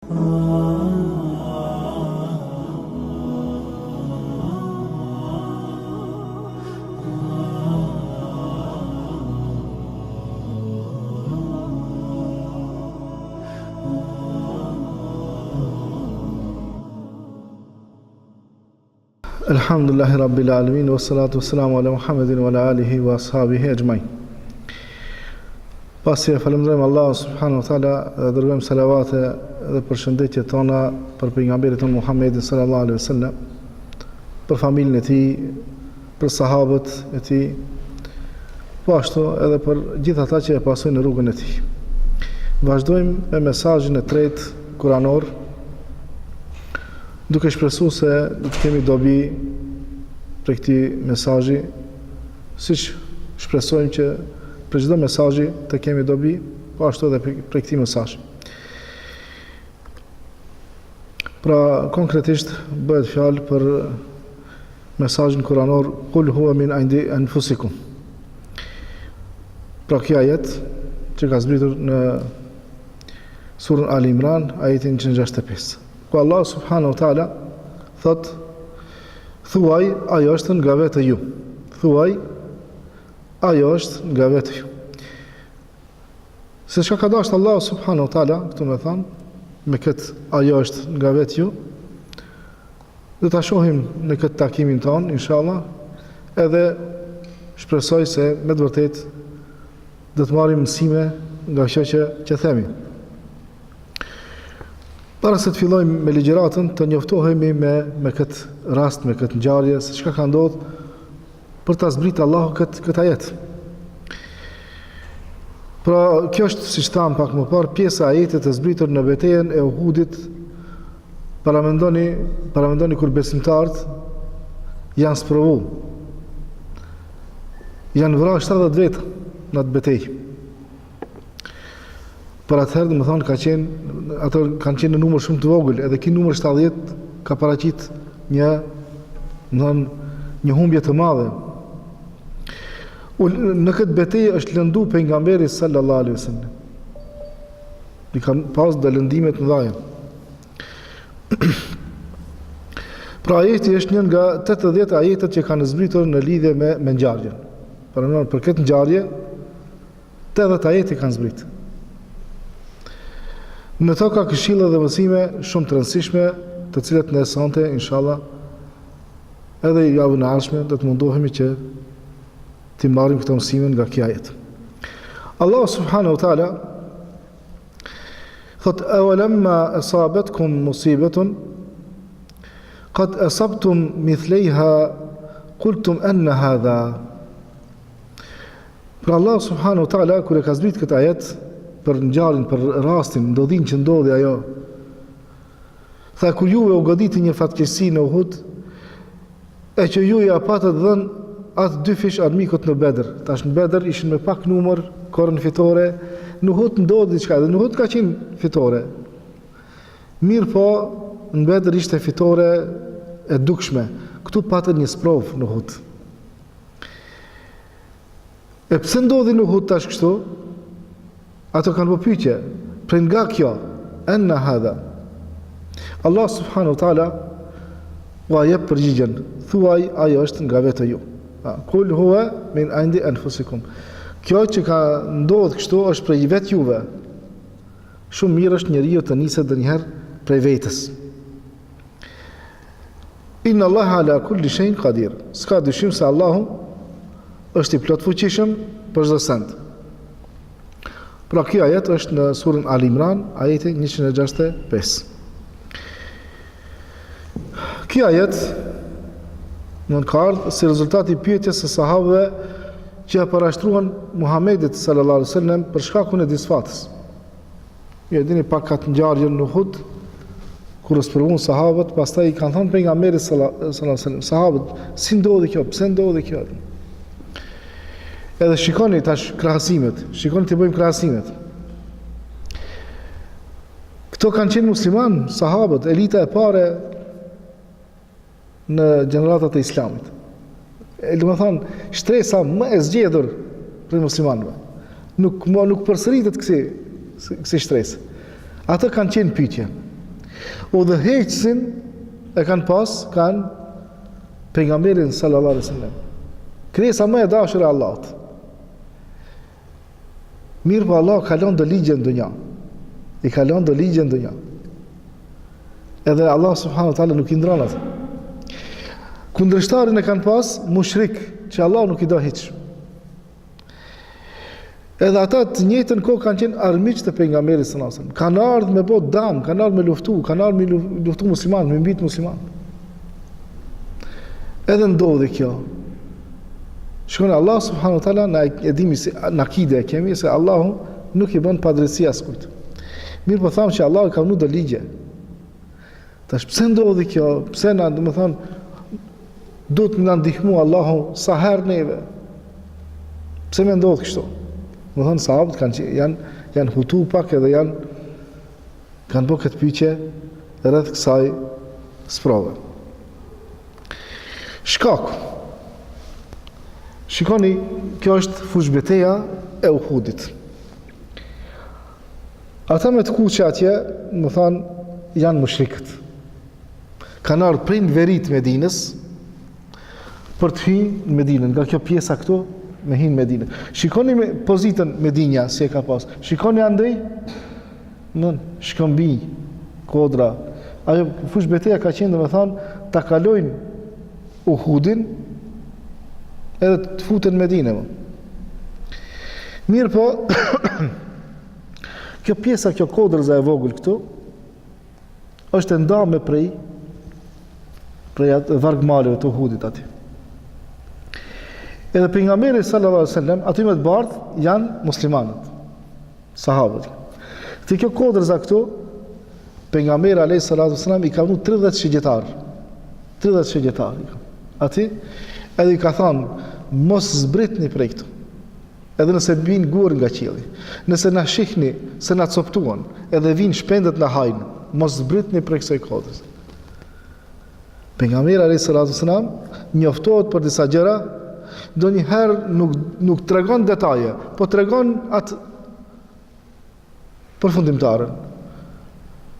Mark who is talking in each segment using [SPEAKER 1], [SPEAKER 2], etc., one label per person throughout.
[SPEAKER 1] Alhamdulillahi Rabbil Alamin, wa salatu wa salamu ala Muhammedin wa ala alihi wa ashabihi ajma'in. Pasi e falemdrojmë Allah subhanahu wa ta'ala, dërgojmë salavate dhe përshëndetje tona për pejgamberin tonë Muhammedin sallallahu alaihi wasallam, për familjen e tij, për sahabët e tij, po ashtu edhe për gjithë ata që e pasojnë rrugën e tij. Vazhdojmë me mesazhin e tretë kuranor, duke shpresuar se do të kemi dobi për këtij mesazhi, siç shpresojmë që për çdo mesazhi të kemi dobi, po ashtu edhe për këtij mesazhi. Pra konkretisht bëhet fjalë për mesazhin kuranor Qul huwa min indi anfusikum. Pra kjo ajet që ka zbritur në surën Ali Imran, ajetin 165. Ku Allah subhanahu wa taala thot: thuaj, ajo është nga vetë ju. Thuaj, ajo është nga vetë ju. Se çka ka dashur Allah subhanahu wa taala, këtu më thon, me këtë ajo është nga vetë ju, do ta shohim në këtë takimin ton, inshallah, edhe shpresoj se me të vërtetë do të marrim mësime nga kjo që themi. Para se të fillojmë me ligjëratën, të njoftohemi me këtë rast, me këtë ngjarje, se çka ka ndodhur për ta zbritur Allahu këtë ajet. Pra, kjo është, siç tham pak më parë, pjesa e ajetit të zbritur në betejën e Uhudit. Paramendoni kur besimtarët janë sprovu. Janë vrarë 70 veta në atë betejë. Për atëherë, dhe më thonë, ato kanë qenë në numër shumë të vogël, edhe ky numër 70 ka paraqit një humbje të madhe. Në këtë betejë është lëndu pejgamberi sallallahu alaihi wasallam. I kanë pas dhe lëndimet më dhaja. Pra ajeti është një nga 80 ajetet që kanë zbritur në lidhje me ngjarjen. Për këtë ngjarje, 80 ajete kanë zbritur. Në to ka këshilla dhe mësime shumë të rëndësishme, të cilat në sonte, inshallah, edhe javën e ardhshme do të mundohemi që të marrim këto mësime nga kjo ajet. Allah subhanahu wa taala thot: "Awalamma asabatkum musibatun qad asabtum mithlaiha qultum anna hadha." Pra Allah subhanahu wa taala kur e ka zbritur këtë ajet për ngjarjen, për rastin, ndodhin që ndodhi ajo. Tha, kur juve u goditi një fatkeqësi në Uhud, e që ju ja patët dhënë atë 2 fish armikut në Bedër. Tash në Bedër ishin me pak numër, korën fitore. Në Uhud ndodhi diçka, dhe në Uhud ka qenë fitore. Mirë po, në Bedër ishte fitore e dukshme. Këtu patën një sprov në Uhud. E pse ndodhi në Uhud tash kështu? Ato kanë po pyetje, prej nga kjo, enna hadha. Allah subhanahu wa taala u jep përgjigjen, thuaj, ajo është nga vetë ju. Kul huwa min indi anfusikum. Kjo që ka ndodhur kështu është prej vetë juve. Shumë mirë është njeriu të niset ndonjëherë prej vetës. Inna Allah ala kulli shay'in qadir. S'ka dyshim se Allahu është i plot fuqishëm për çdo send. Pra kjo ajet është në surën Ali Imran, ajeti 165. Kjo ajet ka ardhur si rezultati i pyetjes së sahabëve që ja parashtruan Muhamedit sallallahu alaihi wasallam për shkakun e disfatës. Ju e dini pak atë ngjarje në Uhud, kur u sprovon sahabët, pastaj i kanë thënë pejgamberit sallallahu alaihi wasallam, sahabët, si ndodhi kjo, pse ndodhi kjo? Edhe shikoni tash krahasimet, shikoni të bëjmë krahasimet. Këto kanë qenë musliman, sahabët, elita e pare në gjeneratat e islamit. Do të thonë, shtresa më e zgjedhur për muslimanëve. Nuk përsëritet kësi shtresë. Ato kanë qenë pyetje. Udhëheqësin e kanë pejgamberin sallallahu alaihi wasallam. Krijesa më e dashur e Allahut. Mirë po Allah ka lënë do ligje në dunja. I ka lënë do ligje në dunja. Edhe Allah subhanahu wa taala nuk i ndron atë. Kundërshtarin e kanë pas mushrik, që Allah nuk i do hiç. Edhe ata të njëjtën kohë kanë qenë armiq të pejgamberit sallallahu alaihi wasallam. Kanë ardhur me bë dam, kanë ardhur me luftu, kanë ardhur me luftu musliman, me mbyt musliman. Edhe ndodhi kjo. Shkon Allah subhanahu wa taala na e dimi se na akide e kemi se Allahu nuk i bën padrejti askujt. Mirë po tham që Allah ka vënë do ligje. Tash pse ndodhi kjo? Pse na, do të thonë, do të na ndihmu Allahu sa herë neve? Pse më ndodh kështu? Do të thonë sahabët janë hutu pak edhe kanë bërë këtë pyetje rreth kësaj sprove. Shkaku. Shikoni, kjo është fushbeteja e Uhudit. Ata me të kuqe atje, më thanë, janë mushrikët. Kanë ardhur prej verit Medinës për të hyrë në Medinë, nga kjo pjesa këtu me hinë Medinë. Shikoni me pozitën Medinja si e ka pas. Shikoni andej shkëmbi, kodra. Ajo fushbeteja ka qenë, domethënë, ta kalojnë Uhudin edhe të futen Medinë. Mirë po, kjo pjesa, kjo kodrëza e vogël këtu, është e ndame prej vargmaleve të Uhudit ati. Edhe pejgamberi sallallahu alaihi wasallam, aty me të bardhë janë muslimanët, sahabët. Te kjo kodrëza këtu, pejgamberi alayhi salatu wasallam i ka vënë 30 shigjetar. 30 shigjetar. Ati edhe i ka thënë, mos zbritni prej këtu. Edhe nëse vinë gur nga qielli, nëse na shihni se na coptuan, edhe vinë shpendet na hajnë, mos zbritni prej kësaj kodrës. Pejgamberi alayhi salatu wasallam njoftohet për disa gjëra, ndonjëherë nuk tregon detaje, po tregon atë përfundimtarën.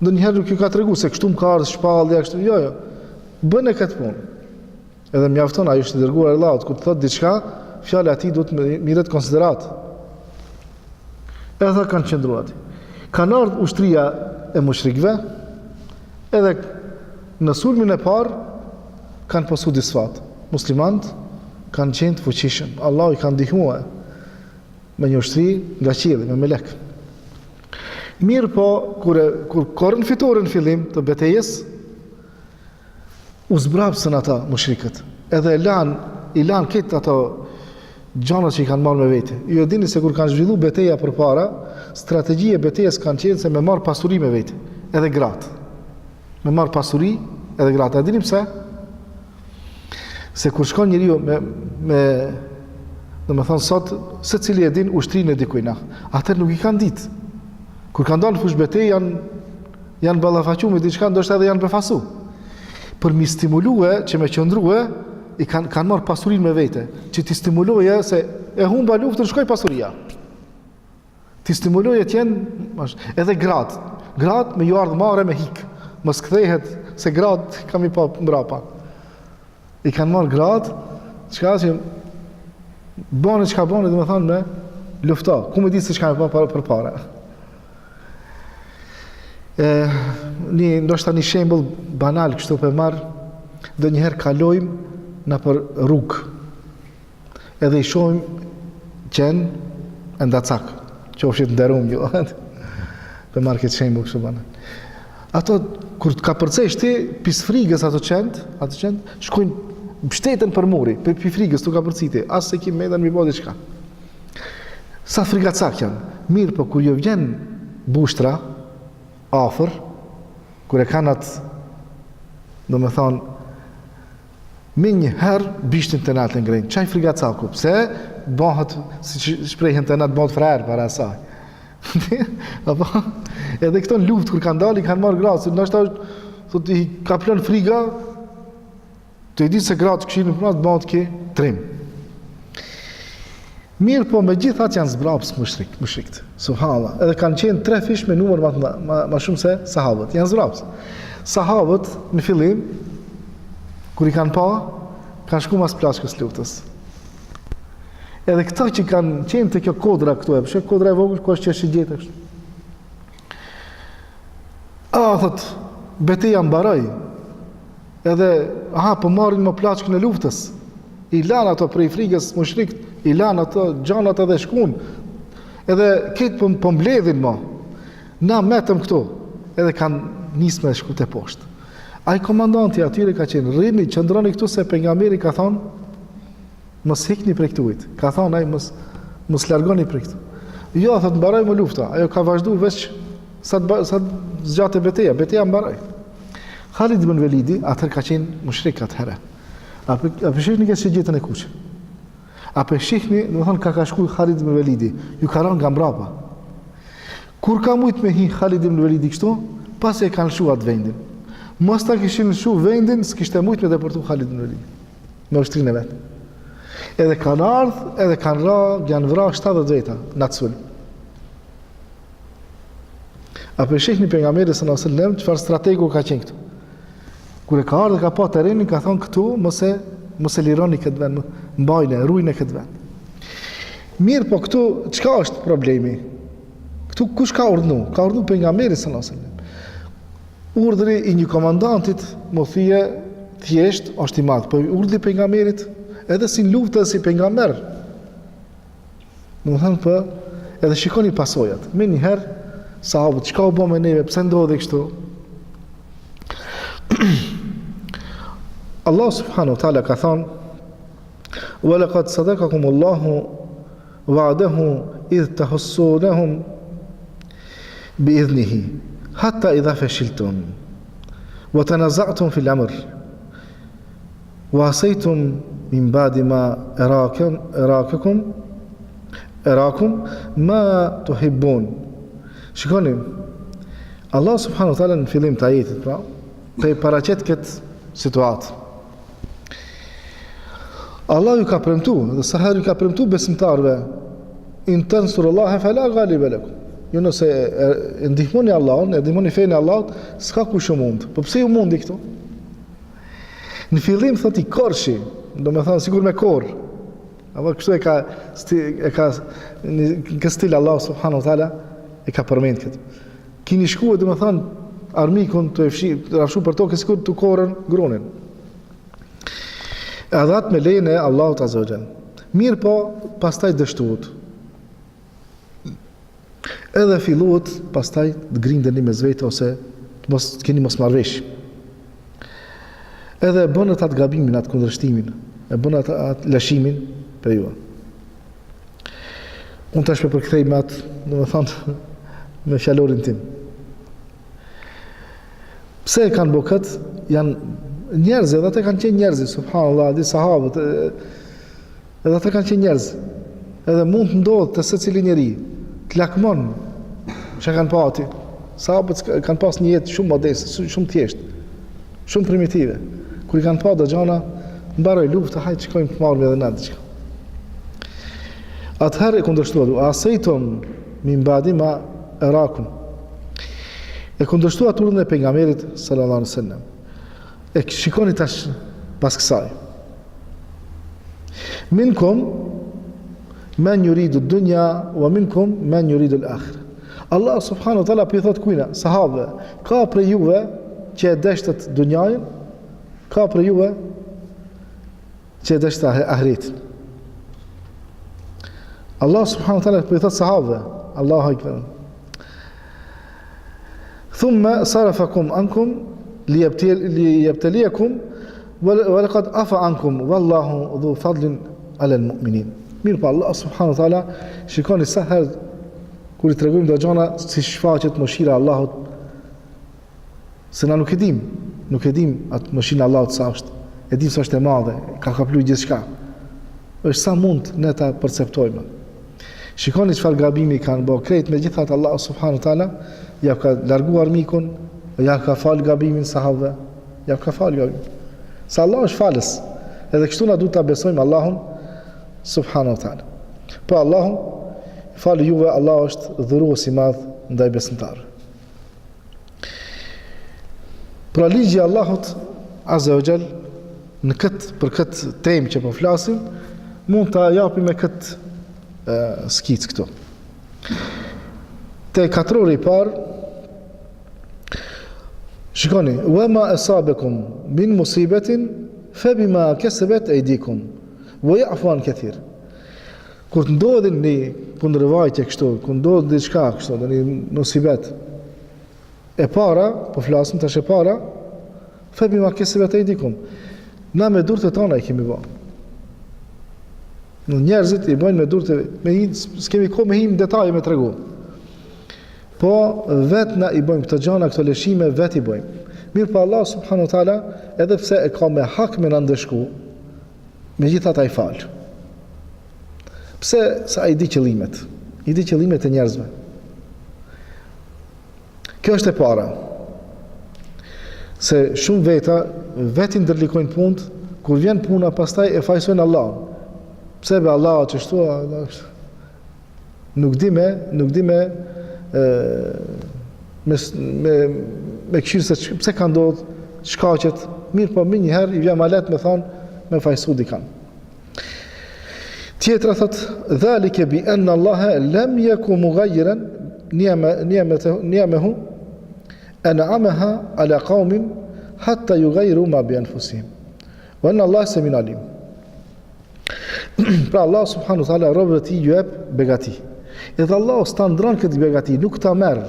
[SPEAKER 1] Ndonjëherë nuk ju ka tregu se kështu më ka ardhur shpallja, kështu, jo. Bën e këtë punë. Edhe mjafton, ajo është i dërguar e Allahut, kur të thotë diçka, fjala e tij duhet mirët konsiderat. Edhe ata kanë qëndruar aty. Kanë ardhur ushtria e mushrikëve, edhe në sulmin e parë kanë pasu disfat. Muslimanët kanë qenë të fuqishëm. Allah i kanë ndihmuar me një ushtri nga qielli, me melek. Mirë po, kur korën fitore në fillim të betejës, u zbrapsën ata mushrikët. Edhe i lanë këtë ato gjanat që i kanë marrë me vete. Ju e dini se kur kanë zhvillu beteja për para, strategjia e betejës kanë qenë se me marrë pasuri me vete, edhe gratë. Me marrë pasuri edhe gratë. A dini pse? Se kur shkon njeriu do të thonë sot, se cili e din ushtrinë e dikujna, atër nuk i kanë ditë. Kur kanë dalë fush betejë janë ballafaquar me diçka, ndoshta edhe janë befasu. Për mi stimulue që me qëndrue, i kanë marrë pasurinë me vete, që ti stimuluje se e humba luftën, shkoj pasuria. Ti stimuluje t'jenë, edhe gratë me ju ardhë mare me hikë, mos kthehet se gratë kam i pa mbrapa. I kanë marrë gratë, çka që bane çka bane, dhe me thanë me lufta, ku me ditë se çka me pa për para. Ndoshta një shembull banal kështu për marr, ndonjëherë kalojmë në për rrugë, edhe i shohim qenë e ndacak, qofshit nderum ju, për marr këtë shembull kështu banal. Ato, kur ka përcesh ti, pis frigës ato qenë, shkojnë mbështeten për muri, për frigës tu ka përciti, as se ki medan mi bo diçka. Sa frigacak janë, mirë po kur jo vjen bushtra, afër, kur e kanë atë, do me thonë, me një herë bishtin të natë ngrejnë. Qaj frigacaku? Pse? Bëhet, si shprejhen të natë, bëhet frerë para asaj. Apo? Edhe këto në luft, kur kanë dali, kanë marrë gratë, se nështë thot, i ka plën friga, të i ditë se gratë këshirë në përnatë, bëhet ki trim. Mirë po me gjithat janë zbrapës mushrikët. Subhanallah. Edhe kanë qenë 3 fish me numër ma shumë se sahabët. Janë zbrapës. Sahabët në fillim, kur i kanë pa, kanë shku mas plashkës luftës. Edhe këta që kanë qenë të kjo kodra këtu e, përshë kodra e vogël, ku është që është gjetë kështu. Thot, betejë mbaroj. Edhe, po marrin më plashkën e luftës. I lanë ato prej frikës mushrikët, i lanë ato gjanat edhe shkun, edhe këtë po mbledhin ma, na metëm këto, edhe kanë nisë me shku të poshtë. Ai komandanti atyre ka qenë, rrini, qëndroni këtu se pejgamberi ka thonë, mos hikni prej këtujt, ka thonë ai mos largoni prej këtu. Jo, thot, mbaroj më lufta, ajo ka vazhdu veç sa zgjatë beteja mbaroj. Khalid ibn Velidi, atër ka qenë mushrik atëherë. A për shihni kësë që gjithën e kuqë. A për shihni, në më thonë, ka shku Khalid ibn Velidi, ju ka ranë nga mbrapa. Kur ka mujt me hi Khalid ibn Velidi kështu, pas e kanë shu atë vendin. Mos ta kishin shu vendin, s'kishte mujt me deportu Khalid ibn Velidi. Me ushtrin e vetë. Edhe kanë ardhë, edhe kanë janë vra 70 veta, në të sulm. A për shihni pejgamberi sallallahu alaihi wasallam, çfarë strategu ka qenë këtu. Kur e ka ardhë ka pa terrenin, ka thonë këtu mos e lironi këtë vend, mbajne, rujnë këtë vend. Mirë, po këtu çka është problemi? Këtu kush ka urdhnu? Ka urdhnu pejgamberi sallallahu alaihi wasallam. Urdhri i një komandantit, më thije thjesht është i madh, po urdhri i pejgamberit edhe si luftë si pejgamber. Domethënë po edhe shikoni pasojat. Me një herë sahabët çka u bë me neve, pse ndodhi kështu? Allah subhanahu wa ta'ala ka thonë وَلَقَدْ صَدَقَكُمُ اللَّهُ وَعْدَهُ إِذْ تَحُسُّونَهُمْ بِإِذْنِهِ حَتَّى إِذَا فَشِلْتُمْ وَتَنَزَعْتُمْ فِي الْأَمْرِ وَعَصَيْتُمْ مِنْ بَعْدِ مَا أَرَاكُمْ مَا تُحِبُّونَ. Shikoni, Allah subhanahu wa ta'ala në fillim të ajetit, pra, të i paraqet këtë situatë. Allah ju ka premtu, dhe saher ju ka premtu besimtarve, in tansurullaha fala ghaliba lakum. Ju nëse e ndihmoni Allahun, e ndihmoni fenë e Allahut, s'ka kush ju mund. Po pse ju mundi këtu? Në fillim thot i korshi, do me thënë sigur me korr. Apo kështu e ka në stil Allah subhanahu wa ta'ala e ka përmend këtë. Kini shkuar, do me thënë armikun të rafshu për tokë sikur të korrën grunin. E dhat me lejnë e Allahut azza wa jall. Mirë po, pastaj dështuot. Edhe filluot, pastaj të grindeni me zvete ose të keni mos marrëvesh. Edhe bënët atë gabimin, atë kundërshtimin, e bënët atë lashimin për ju. Unë tash për përkthej me atë, do me thonë, me fjalorin tim. Pse e kanë bo këtë? Janë njerëz, edhe ata kanë qenë njerëz, subhanallah, di sahabët, edhe ata kanë qenë njerëz. Edhe mund të ndodhë të secili njeri, të lakmon, që kanë pati. Sahabët kanë pas një jetë shumë modeste, shumë thjeshtë, shumë primitive. Kur i kanë pa dhe gjana, mbaroj luftë, hajtë qikojmë të marrë edhe në diçka. Atëherë e kundërshtuat, asejtum min badi ma erakun. E kundërshtuat urdhën e pejgamberit sallallahu alaihi wasallam. E shikoni tash pas kësaj. Minkum men yuridu dunya wa minkum men yuridu al-akhirah. Allah subhanahu wa taala i thot kujna sahabe, ka për juve që e deshtet dunjajin, ka për juve që e deshtet ahiretin. Allah subhanahu wa taala i thot sahabe, Allahu akbar. Thumma sarafakum ankum liyabtaliyakum wa laqad afa ankum wallahu dhu fadlin ala al-mu'minin. Mirë pa Allah subhanahu wa taala shikoni sa herë kur i tregojmë do gjona si shfaqet mëshira e Allahut. Se na nuk e dim atë mëshirën e Allahut sa është. E dim se është e madhe, ka kapluar gjithçka. Është sa mund ne ta perceptojmë. Shikoni çfarë gabimi kanë bërë krejt me gjithat Allah subhanahu wa taala, ja ka larguar mikun, ja ka fal gabimin sahabëve, ja ka fal gabimin. Sa Allah është falës. Edhe kështu na duhet ta besojmë Allahun subhanahu wa taala. Pa Allahu, falë juve, Allah është dhurues i madh ndaj besimtarëve. Pra ligji i Allahut Azza wa Jall për këtë temë që po flasim, mund ta japim me këtë skic këtu. Te katrori i parë, shikoni, wa ma asabakum min musibatin fa bima kasabat aydikum wa ya'fu an kathir. Kur të ndodhin një kundërvajtje kështu, kur ndodh diçka kështu, një musibet. E para, po flasim tash e para, fa bima kasabat aydikum. Na me durët e tona i kemi bërë. Njerëzit i bëjnë me durët e s'kemi kohë me him detaje me tregu. Po vetë na i bëjmë këto gjana, këto lëshime vetë i bëjmë. Mirë pa Allah subhanahu wa taala, edhe pse e ka me hak me na ndëshku, megjithatë ai fal. Pse? Sa ai di qëllimet. I di qëllimet e njerëzve. Kjo është e para. Se shumë veta vetë ndërlikojnë punët, kur vjen puna pastaj e fajsojnë Allah. Pse be Allah që shtua, nuk di me këshirë se pse ka ndodhë, shkaqet, mirë po më njëherë i vjen ma letë me thonë me fajsu dikan. Tjetra thot, dhalike bi enna Allahe lem jeku mugajjiren nijamehu an'amaha ala qaumin hatta yughayyiru ma bi anfusihim. Wa anna Allah semin alim. Pra Allah subhanahu wa taala robëve të tij ju jep begati. Edhe Allah s'ta ndron këtë begati, nuk ta merr.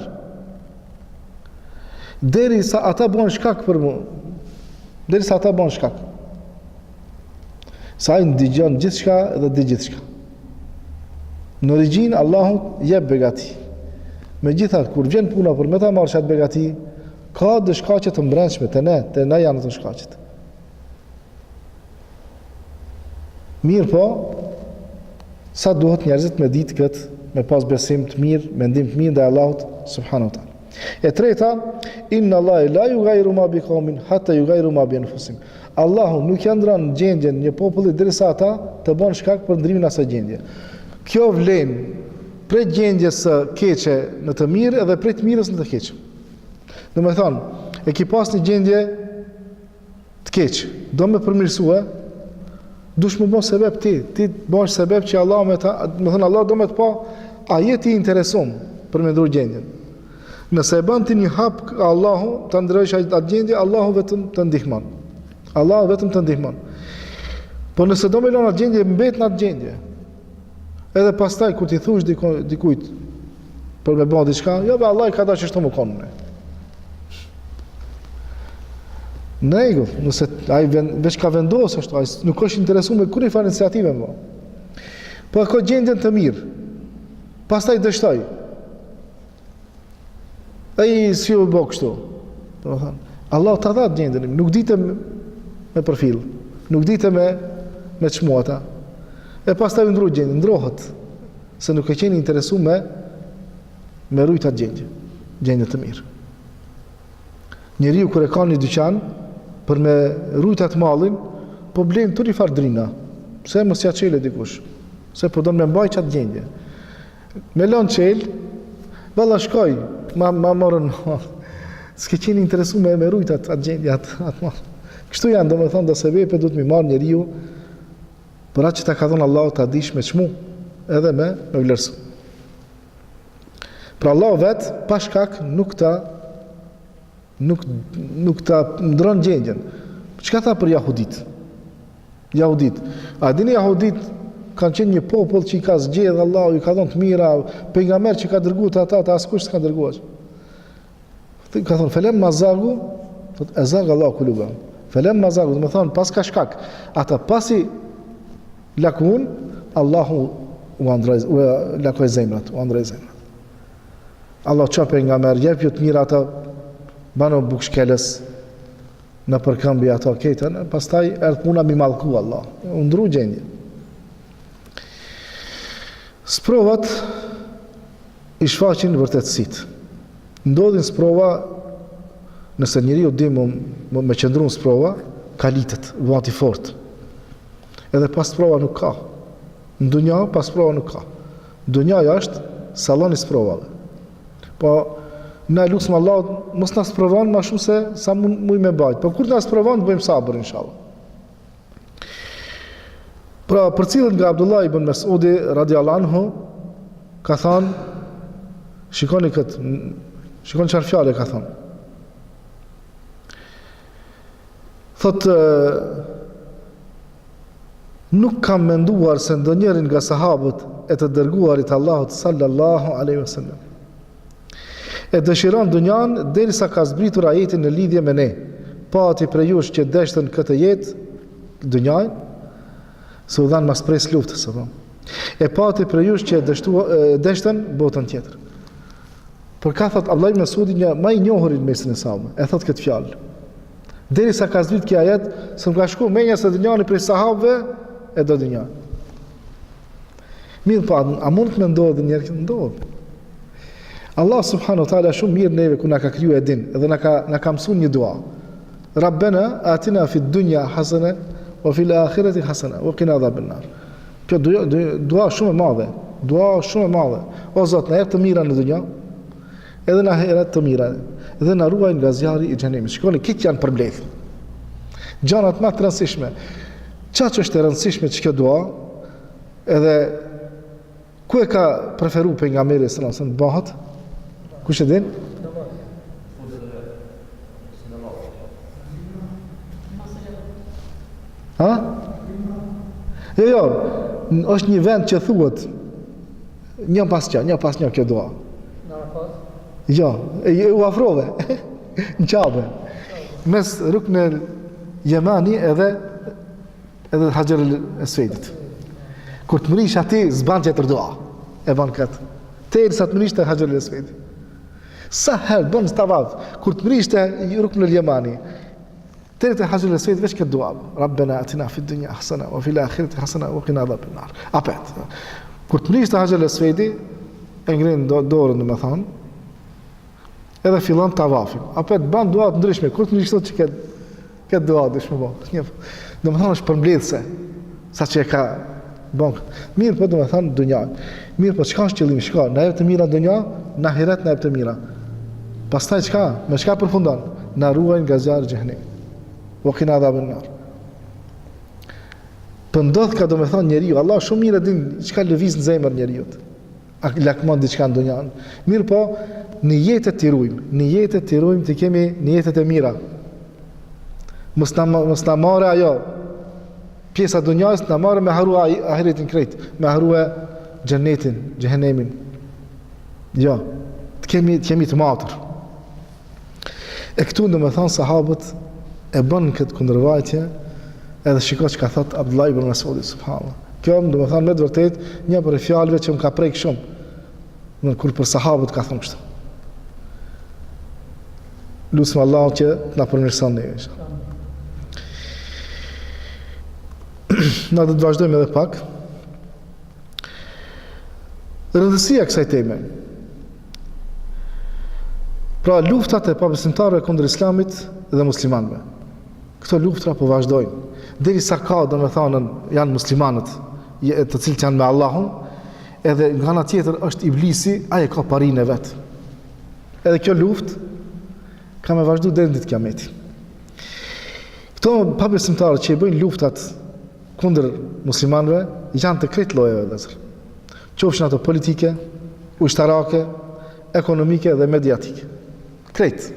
[SPEAKER 1] Derisa ata bën shkak për mua. Derisa ata bën shkak. Sa ai ndëgjon gjithçka dhe di gjithçka. Në origjinë Allahu jep begati. Megjithatë kur vjen puna për me ta marrë atë begati, ka dhe shkaqe të mbrëmshme te ne janë ato shkaqet. Mirë po, sa duhet njerëzit me ditë këtë, me pas besim të mirë, mendim të mirë ndaj Allahut subhanahu wa taala. E treta, inna Allahi la yughayyiru ma bi qaumin hatta yughayyiru ma bi anfusihim. Allahu nuk ja ndron gjendjen një populli derisa ata të bëjnë shkak për ndrimin e asaj gjendje. Kjo vlen prej gjendjes së keqe në të mirë edhe prej të mirës në të keqe. Do me thonë, e ki pas një gjendje të keqe, do me përmirësue, dush më bon sebeb ti bash sebeb që Allah me thonë Allah do me të pa, a jeti i interesum për me ndru gjendjen. Nëse e bën ti një hap Allahu të ndrojsh atë gjendje, Allahu vetëm të ndihmon. Allahu vetëm të ndihmon. Po nëse do me lënë atë gjendje, mbet në atë gjendje. Edhe pastaj kur ti thush dikujt për me bën diçka, jo be Allah i ka dashur ashtu më konë. Në rregull, nëse ai veç ka vendosur ashtu, ai nuk është interesuar me kurrë farë iniciative më. Po ka gjendjen të mirë. Pastaj dështoi. Ai si u bë kështu. Domethënë, Allah ta dha gjendjen, nuk ditë me profil, nuk ditë me çmuata. E pastaj ndru gjendjen, ndrohet se nuk e qenë interesuar me rujt atë gjendje të mirë. Njeriu kur e ka një dyqan për me rujt atë mallin, po blen turi fardrina. Pse mos ja çelë dikush? Se po don me mbajt atë gjendje. Me lën çel, valla shkoj, ma morën. S'ke qenë interesuar me rujt atë gjendje atë mall. Kështu janë, domethënë, do sebepe duhet mi marr njeriu për atë që ta ka dhënë Allahu ta dish me çmu, edhe me vlerësu. Pra Allah vet pa shkak nuk ta ndron gjendjen. Çka tha për jahudit? Jahudit. A dini jahudit kanë qenë një popull që i ka zgjedhur Allahu, i ka dhënë të mira, pejgamber që ka dërguar ata askush s'ka dërguar. Ka thonë felem mazagu, thot azag Allahu kuluba. Felem mazagu, do të thonë pas ka shkak. Ata pasi lakun, Allahu u lakoi zemrat, u androi zemrat. Allah çka pejgamber jep ju të mira ata bano bukshkelës në përkëmbi ato ketën, pastaj erdh puna mi mallku Allah. U ndru gjendje. Sprovat i shfaqin vërtetësitë. Ndodhin sprova, nëse njeriu di me qëndru në sprova, kalitet, vati fort. Edhe pas sprova nuk ka. Në dunja pas prova nuk ka. Dunjaja është salloni sprovave. Po na lutem Allah mos na sprovon më shumë se sa mund me bajt. Po kur na sprovon të bëjmë sabër inshallah. Pra për cilën nga Abdullah ibn Mas'udi radiallahu anhu ka thënë, shikoni çfarë fjalë ka thënë. Thotë nuk kam menduar se ndonjërin nga sahabët e të dërguarit Allahut sallallahu alaihi wasallam e dëshiron dunjan derisa ka zbritur ajetin në lidhje me ne. Pati prej jush që deshtën këtë jetë, dunjajn, se u dhanë mas pres luftës, apo. E pati prej jush që deshtën botën tjetër. Por ka thot Abdullah ibn Mas'udi një më i njohur i mesin e sahabëve, e thot këtë fjalë. Derisa ka zbrit kjo ajet, se më ka shku menja se dunjani prej sahabëve e do dunjan. Mirë pa, a mund të me ndodhë dhe njerë këtë ndodhë? Allah subhanahu wa ta'ala shumë mirë neve ku na ka kriju e din, edhe na ka mësu një dua. Rabbena atina fi dunja hasana wa fil akhirati hasana wa qina adhaban nar. Kjo dua shumë e madhe, O Zot, na jep të mira në dunja, edhe në ahiret të mira, edhe na ruaj nga zjarri i xhenemit. Shikoni, këtë janë përmbledh. Gjanat më të rëndësishme. Çfarë është e rëndësishme që kjo dua, edhe ku e ka preferu pejgamberi sallallahu alajhi wasallam bëhet? Kush e din? Ha? Jo, është një vend që thuhet një pas një kjo dua. Jo, u afrove. Në Qabe. Mes rukn Yemani edhe Hajar al-Aswadit. Kur të mërish ati, zban tjetër dua. E ban këtë. Terisa të mërish të Hajar al-Aswadit. Sa herë bën tavaf, kur të mërish të rukn al-Yemani. Terisa të Hajar al-Aswadit veç këtë dua. Rabbena atina fid dunya hasana wa fil akhirati hasana wa qina adhaban nar. Apet. Kur të mërish të Hajar al-Aswadit, e ngrin dorën, domethënë, edhe fillon tavafin. Apet ban dua të ndryshme. Kur të mërish thotë që këtë dua dëshmë bën. Domethënë është përmbledhse, sa që e ka bon. Mirë po domethënë dunja. Mirë po çka është qëllimi? Shka, na jep të mira dunja, na ahiret na jep të mira. Pastaj çka? Me çka përfundon? Na ruaj nga zjarri i xhenemit. Wa qina adhaban nar. Po ndodh ka domethënë njeriu, Allah shumë mirë din çka lëviz në zemër njeriu. A lakmon diçka në dunjan. Mirë po, në jetët të rujmë, të kemi në jetët e mira. Mos na marrë ajo pjesa dunjas, na marrë me haru ahiretin krejt, me haru xhenetin, xhehenemin. Jo, të kemi të matër. E këtu domethënë sahabët e bën këtë kundërvajtje, edhe shiko që ka thot Abdullah ibn Mas'udi subhanallahu. Kjo domethënë me të vërtet një për fjalëve që më ka prek shumë. Në kur për sahabët ka thonë kështu. Lusim Allah që na përmirëson ne. Na do të vazhdojmë edhe pak. Rëndësia kësaj teme. Pra luftat e pabesimtarëve kundër Islamit dhe muslimanëve. Këto luftra po vazhdojnë. Derisa ka domethënë janë muslimanët, të cilët janë me Allahun, edhe nga ana tjetër është iblisi, ai ka parinë e vet. Edhe kjo luftë ka me vazhdu deri në ditë kiameti. Këto pabesimtarë që i bëjnë luftat kundër muslimanëve janë të krejt llojeve vëllezër. Qofshin ato politike, ushtarake, ekonomike dhe mediatike. Krejt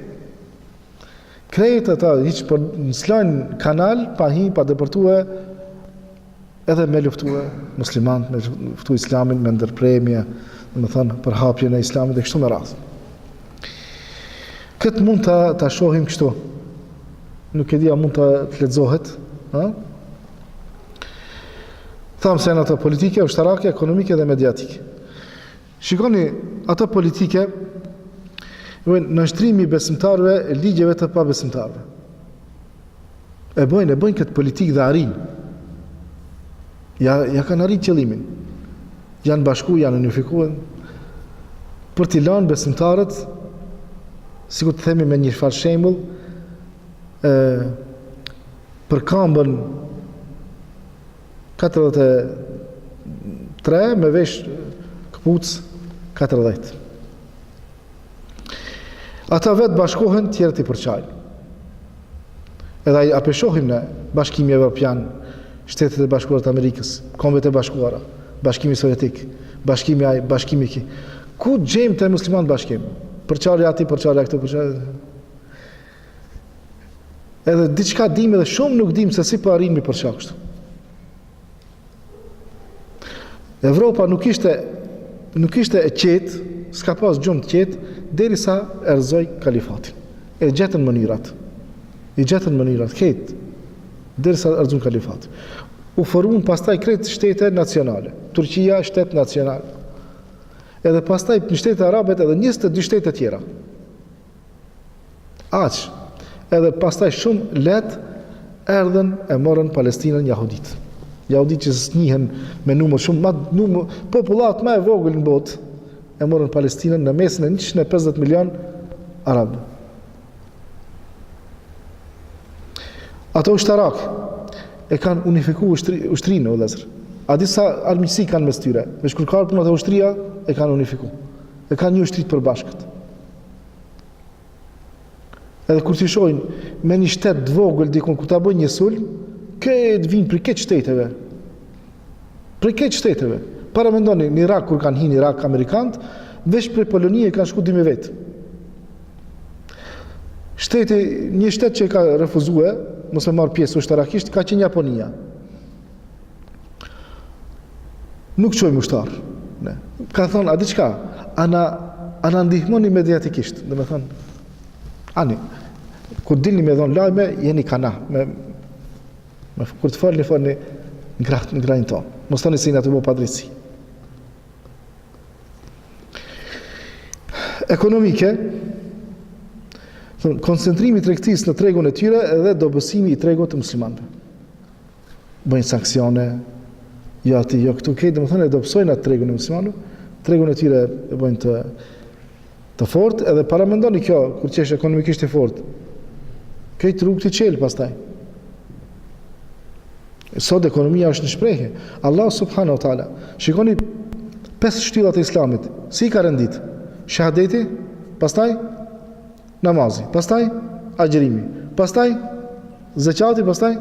[SPEAKER 1] ata hiç po s'lajnë kanal pa depërtue edhe me luftue muslimanët, me luftu islamin, me ndërpremje, domethënë për hapjen e islamit dhe kështu me radhë. Këtë mund ta shohim kështu. Nuk e di a mund të lexohet, ha? Thamë se në ato politike, ushtarake, ekonomike dhe mediatike. Shikoni, ato politike, në nështrimi besimtarve, ligjeve të pa besimtarve. E bëjnë këtë politikë dhe arinë. Ja kanë arrit qëllimin. Janë bashku, janë unifikuar për t'i lanë besimtarët, sikur të themi me një farë shembull, për këmbën 3 me vesh këpuc 40. Ata vetë bashkohen, tjerët i përçajnë. Edhe a peshohim në Bashkimi Evropian, Shtetet e Bashkuara të Amerikës, Kombet e Bashkuara, Bashkimi Sovjetik, Bashkimi ai, Bashkimi ki. Ku gjejmë të musliman bashkim? Përçarja ati, përçarja këtu, përçarja. Edhe diçka dim edhe shumë nuk dim se si po arrijmë përçak kështu. Evropa nuk ishte e qetë, s'ka pas gjumë të qetë, derisa erëzoi kalifatin. E gjetën mënyrat. Ketë, derisa erëzon kalifatin. U formuan pastaj kretë shtete nacionale. Turqia shtet nacional. Edhe pastaj në shtetet arabe edhe 22 shtete tjera. Aq. Edhe pastaj shumë lehtë erdhën e morën Palestinën jahudit. Jahudit që s'njihen me numër shumë, popullat më e vogël në botë, e morën Palestinën në mesin e 150 milion arabë. Ato ushtarak e kanë unifikuar ushtrinë, o vëllezër. A di sa armiqësi kanë mes tyre? Veç kur ka punë ato ushtria e kanë unifikuar. E kanë një ushtri të përbashkët. Edhe kur t'i shohin me një shtet të vogël dikun ku ta bëjnë një sulm, këtë vinë për këtë shteteve. Para mendoni në Irak kur kanë hinë Irak amerikanët, veç për Polonie kanë shku 1000 vetë. Një shtet që ka refuzue, mos e marr pjesë ushtarakisht, ka qenë Japonia. Nuk çojmë ushtar. Ne. Ka thonë, a diçka, ana ndihmoni mediatikisht, do të thonë, ani, kur dilni me dhon lajme, jeni kana, kur të falni në grain tonë. Mos thoni se jeni aty po padrejtësi. Ekonomike, koncentrimi i tregtisë në tregun e tyre edhe dobësimi i tregut të muslimanëve. Bëjnë sanksione, jo aty, jo këtu, domethënë e dobësojnë atë tregun e muslimanëve, tregun e tyre e bëjnë të fortë, edhe para mendoni kjo, kur që është ekonomikisht e fortë, këtë rrugë të qelë pastaj. Sot ekonomia është në shprehje. Allah subhanahu wa taala, shikoni 5 shtyllat e islamit, si i ka rendit? Shahadeti, pastaj namazi, pastaj agjërimi, pastaj zakati, pastaj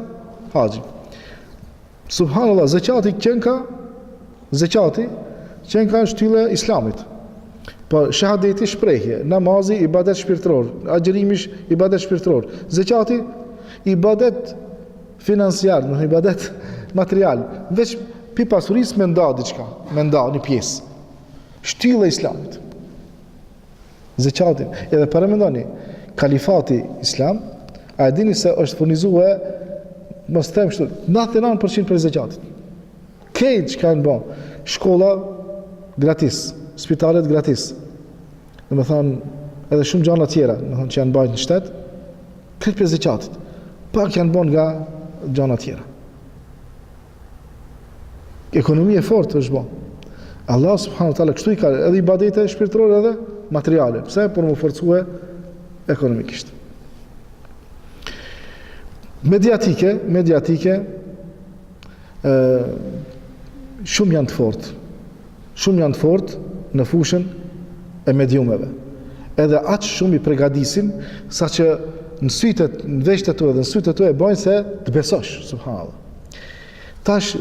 [SPEAKER 1] haxhi. Subhanallah, zakati qenka shtylla e islamit. Po shahadeti shprehje, namazi ibadet shpirtëror, agjërimi ibadet shpirtëror, zakati ibadet financiar, në ibadet material, veç pi pasurisë me nda diçka, me nda një pjesë. Shtylla e islamit. Zakatin. Edhe para mendoni, kalifati islam, a e dini se është furnizuar, mos them kështu, 99% për zakatit. Këtë që kanë bën, shkolla gratis, spitalet gratis. Domethënë, edhe shumë gjëra tjera, domethënë që janë bërë në shtet, këtë për zakatit. Pak janë bën nga gjëra tjera. Ekonomia e fortë është bën. Allah subhanahu wa taala kështu i ka edhe ibadete shpirtërore edhe materiale. Pse? Për më forcue ekonomikisht. Mediatike, shumë janë të fortë në fushën e mediumeve. Edhe aq shumë i përgatisin sa që në sytet, në veshët e tu dhe në sytet e tu e bojnë se të besosh, subhanallah. Tash,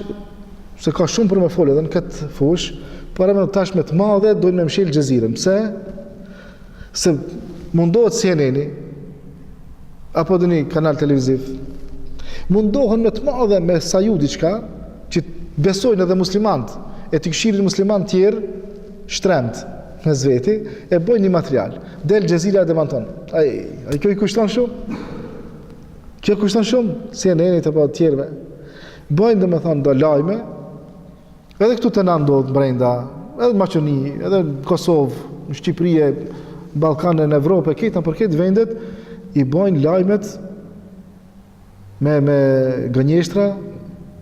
[SPEAKER 1] se ka shumë për me folë edhe në këtë fush, para me tash me të madhe dojnë me mshilë Gjezirën. Pse? Se mundohet CNN-i, apo dhe një kanal televiziv, mundohen me të madhe me saju diçka, që besojnë edhe muslimant, e të këshirin muslimant tjerë, shtremt në zveti, e bojnë një material. Del Gjezira e demanton. Ai kjo i kushton shumë? Kjo kushton shumë? CNN-i të pa tjerëve. Bojnë dhe me thonë do lajme, edhe këtu të na ndodhë brenda, edhe në Maqoni, edhe në Kosovë, në Shqipëri, Ballkanë, në Evropë, këta për këtë vendet i bojnë lajmet me gënjeshtra,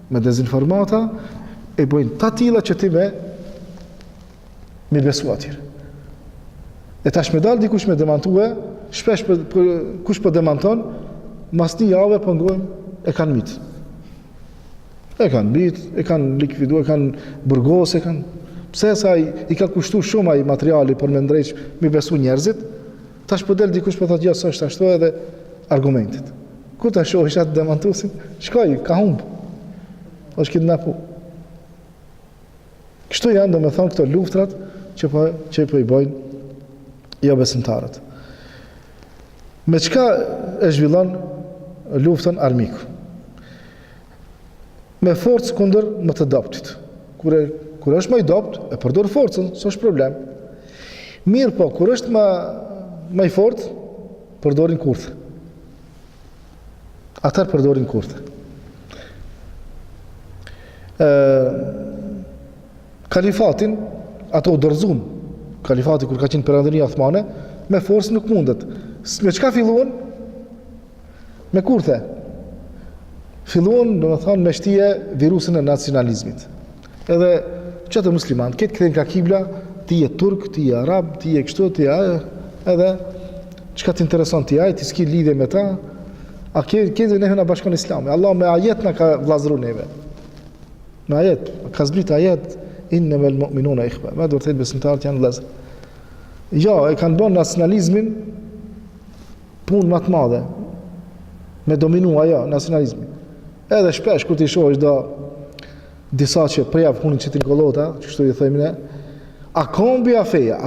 [SPEAKER 1] me dezinformata, e bojnë të tilla që ti me besu atyre. E tash me dalë dikush me demantue, shpesh kush po demanton, mas një jave pëngojmë e kanë mitë. E kanë mbit, e kanë likviduar, e kanë burgos, e kanë... Pse sa i ka kushtu shumë ai materiali për me ndrejq, mi besu njerëzit, tash po del dikush po thotë jo, s'është ashtu edhe argumentit. Kur ta shohësh atë demantuesin, shkoj, ka humb. Është kidnapu. Kështu janë, domethënë, këto luftrat që po i bojnë jo besimtarët. Me çka e zhvillon luftën armiku? Me forcë kundër më të dobtit. Kur është më i dopt, e përdor forcën, s'është problem. Mirë po, kur është më i fortë, përdorin kurthë. Atër përdorin kurthë. Kalifatin, ato u dorëzun. Kalifati, kur ka qenë perandoria Othmane, me forcë nuk mundet. Me çka filluan? Me kurthë. Filluan, domethënë, me shtije virusin e nacionalizmit. Edhe çdo musliman, këtë kthejnë ka kibla, ti je turk, ti je arab, ti je kështu, ti je edhe çka të intereson ti ti s'ki lidhje me ta, a këtë neve na bashkon Islami. Allah me ajet na ka vllazëruar neve. Me ajet, ka zbrit ajet innamal mu'minuna ikhwa. Ma do të thotë besimtarët janë vëllezër. Jo, e kanë bën nacionalizmin punë më të madhe. Me dominu ajo nacionalizmin. Edhe shpesh kur ti shohësh disa që prejavë punin që trikolota, që kështu i thëjmë ne, a kombi a feja.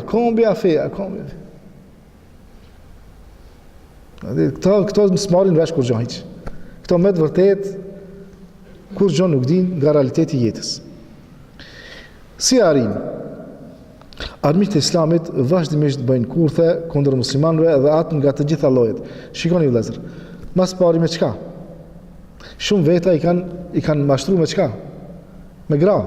[SPEAKER 1] Këto s'marin vesh kur gjohë hiq. Këto me të vërtet, kur gjohë nuk din nga realiteti jetës. Si arrim? Armiqtë e Islamit vazhdimisht bëjnë kurthe kundër muslimanëve dhe atë nga të gjitha llojet. Shikoni vëllezër, mas pari me çka? Shumë veta i kanë mashtruar me çka? Me gra.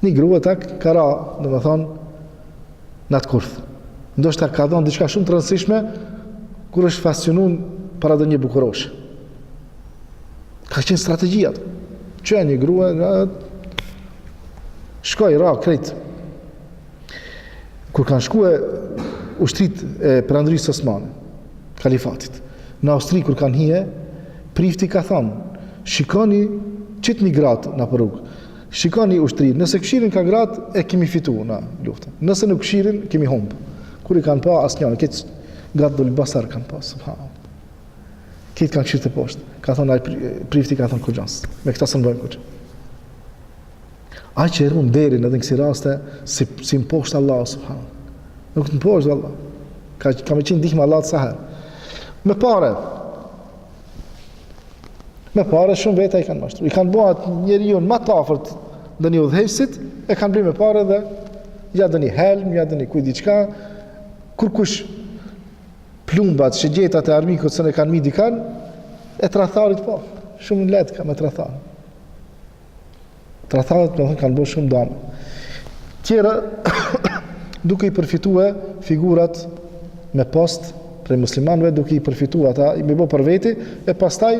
[SPEAKER 1] Një grua tak ka ra, domethënë, në atë kurth. Ndoshta ka dhënë diçka shumë të rëndësishme kur është fascionuar para dhe një bukuroshe. Ka qenë strategjia. Që një grua shkoj ra krejt. Kur kanë shkuar ushtrit e perandorisë osmane, kalifatit. Në Austri kur kanë hije, prifti ka thonë, shikoni qëtë një gratë në për rrugë. Shikoni ushtri, nëse këshirin ka gratë, e kemi fitu në luftën. Nëse nuk këshirin, kemi humbë. Kur i kanë pa, asë njënë, këtë gratë dole basar kanë pa, subhanallah. Këtë kanë këshirë të poshtë. Ka thonë, prifti ka thonë kërgjans. Me këta së në bëjmë kërgjë. Aj që erë më derin edhe në kësi raste, si më poshtë Allah, subhanallah. Nuk të më poshtë, Allah. Ka me qenë dihme Allah të saher. Me pare shumë veta i kanë mashtru. I kanë bëhat njeriu më të afërt dhe një udhëheqësit, e kanë bërë me pare dhe ja dhe një helm, ja dhe një kuj diçka. Kur kush plumbat, shëgjetat e armikut se ne kanë mi dikan, e tratharit po. Shumë letë ka me tratharit. Tratharit me thënë kanë bërë shumë dame. Tjera, duke i përfitue figurat me post prej muslimanëve, duke i përfitue ata, i me bo për veti, e pastaj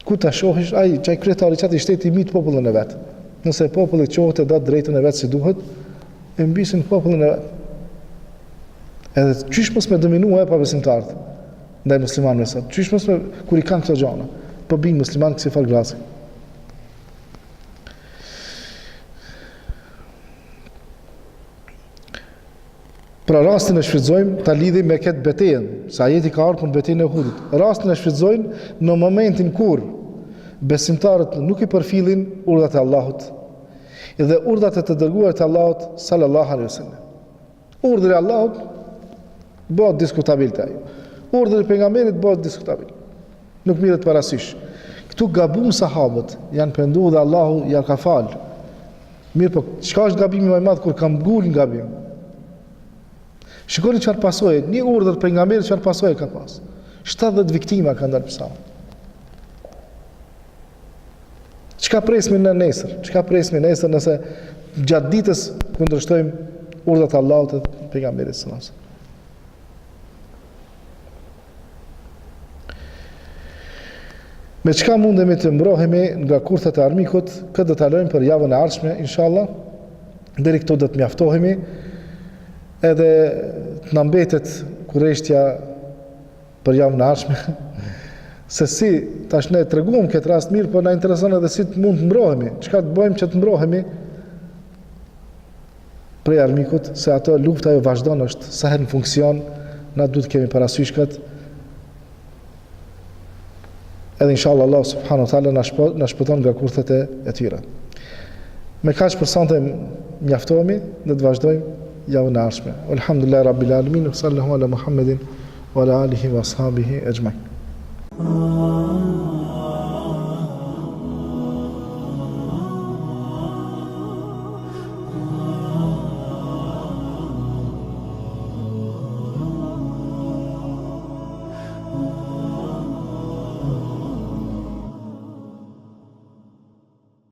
[SPEAKER 1] ku ta shohish, çaj kryetari çati shteti i mit popullin e vet. Nëse populli qohet e do drejtën e vet si duhet, e mbisin popullin e vet. Edhe çish mos me dominua pa besimtarët ndaj muslimanëve sot. Çish mos me kur i kanë këto gjëra. Po bin musliman që fal grasi. Pra rastin e shfrytëzojmë ta lidhim me këtë betejën, sa ajeti ka ardhur në betejën e Uhudit. Rastin e shfrytëzojmë në momentin kur besimtarët nuk i përfillin urdhat e Allahut dhe urdhat e të dërguarit të Allahut sallallahu alaihi wasallam. Urdhri i Allahut bëhet diskutabil te ai. Urdhri i pejgamberit bëhet diskutabil. Nuk mirret parasysh. Këtu gabum sahabët janë penduar dhe Allahu ja ka fal. Mirë po, çka është gabimi më i madh kur ka mbul në gabim? Shikoni çfarë pasojë, një urdhër pejgamberit çfarë pasojë ka pas. 70 viktima kanë dalë psa. Çka presmi në nesër? Çka presmi nesër nëse gjatë ditës kundërshtojmë urdhat e Allahut dhe pejgamberit sallallahu alajhi wasallam? Me çka mundemi të mbrohemi nga kurthat e armikut, këtë do ta lejmë për javën e ardhshme, inshallah. Deri këto do të mjaftohemi. Edhe të na mbetet kurreshtja për javën e ardhshme, se si tash ne treguam këtë rast mirë, por na intereson edhe si të mund të mbrohemi, çka të bëjmë që të mbrohemi prej armikut, se ato lufta jo vazhdon, është sa herë në funksion, na duhet kemi parasysh këtë. Edhe inshallah Allah subhanahu wa taala na shpëton nga kurthet e tyre. Me kaq për sonte mjaftohemi, ne të vazhdojmë javën e ardhshme. Alhamdulillah rabbil alamin, sallallahu ala Muhammedin wa ala alihi wa ashabihi ajma'in.